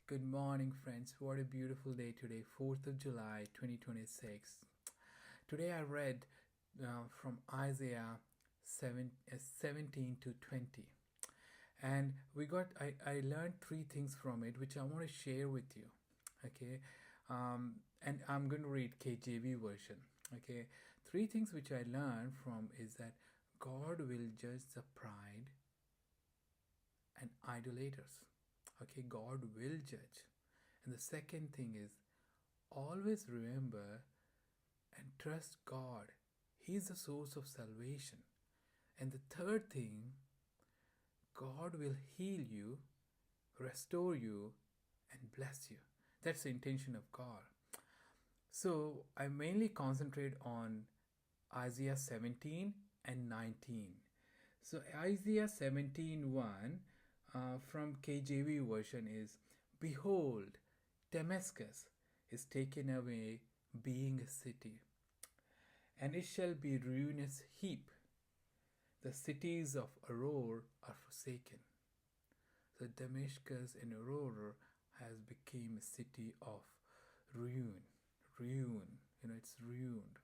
Good morning, friends. What a beautiful day today, 4th of July 2026. Today I read from Isaiah 17 to 20. And I learned three things from it, which I want to share with you. Okay. And I'm going to read KJV version. Okay. Three things which I learned from is that God will judge the pride and idolaters. Okay, God will judge. And the second thing is always remember and trust God. He's the source of salvation. And the third thing, God will heal you, restore you, and bless you. That's the intention of God. So I mainly concentrate on Isaiah 17 and 19. So Isaiah 17:1 from KJV version is, Behold, Damascus is taken away, being a city, and it shall be ruinous heap. The cities of Aroer are forsaken. So Damascus and Aroer has become a city of ruin. It's ruined.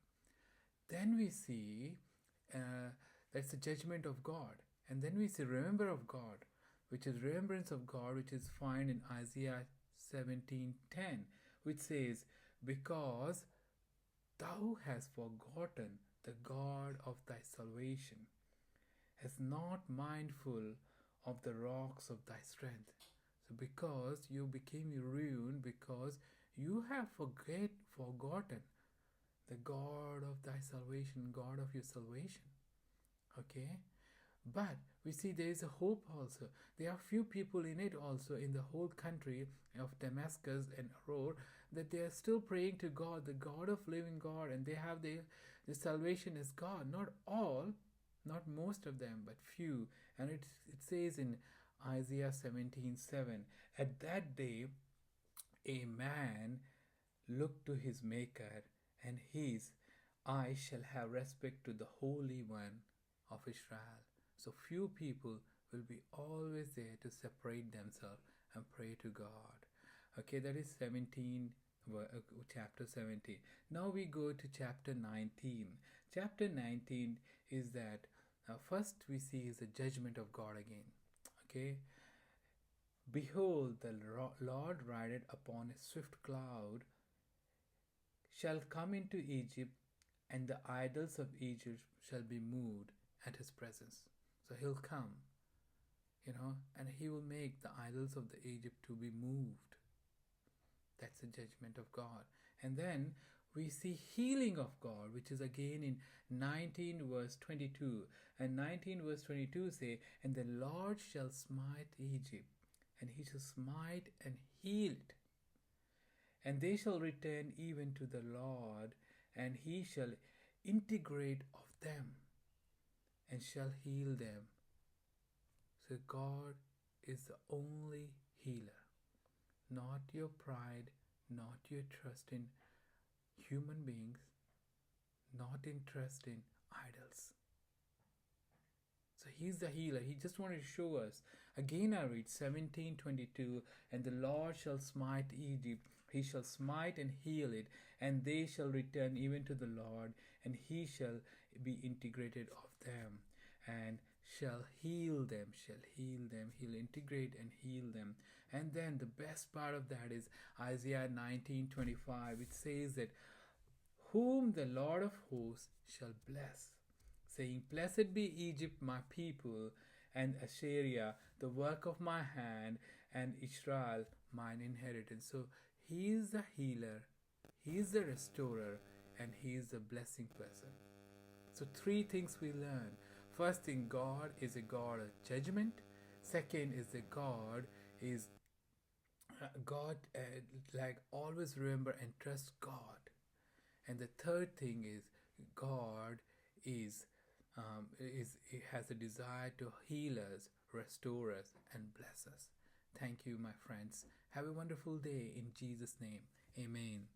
Then we see that's the judgment of God. And then we see remember of God, which is remembrance of God, which is found in Isaiah 17:10, which says, Because thou hast forgotten the God of thy salvation, hast not mindful of the rocks of thy strength. So because you became ruined, because you have forgotten the God of thy salvation, God of your salvation. Okay? But we see there is a hope also. There are few people in it also in the whole country of Damascus and Aroer that they are still praying to God, the God of living God, and they have the salvation as God. Not all, not most of them, but few. And it says in Isaiah 17:7, At that day a man looked to his Maker, and his eye shall have respect to the Holy One of Israel. So few people will be always there to separate themselves and pray to God. Okay, that is chapter 17. Now we go to chapter 19. Chapter 19 is that first we see is the judgment of God again. Okay, Behold, the Lord rideth upon a swift cloud, shall come into Egypt, and the idols of Egypt shall be moved at his presence. So he'll come, and he will make the idols of the Egypt to be moved. That's the judgment of God. And then we see healing of God, which is again in 19 verse 22. And 19 verse 22 say, And the Lord shall smite Egypt, and he shall smite and heal it. And they shall return even to the Lord, and he shall integrate of them, and shall heal them. So God is the only healer. Not your pride, not your trust in human beings, not in trust in idols. So he's the healer. He just wanted to show us. Again I read 17:22, And the Lord shall smite Egypt, he shall smite and heal it, and they shall return even to the Lord, and he shall be integrated of them, and shall heal them, he'll integrate and heal them. And then the best part of that is Isaiah 19:25. It says that, Whom the Lord of hosts shall bless, saying, Blessed be Egypt, my people, and Assyria, the work of my hand, and Israel, mine inheritance. So he is the healer, he is the restorer, and he is the blessing person. So three things we learn. First thing, God is a God of judgment. Second is that God is like always remember and trust God. And the third thing is God is has a desire to heal us, restore us, and bless us. Thank you, my friends. Have a wonderful day in Jesus' name. Amen.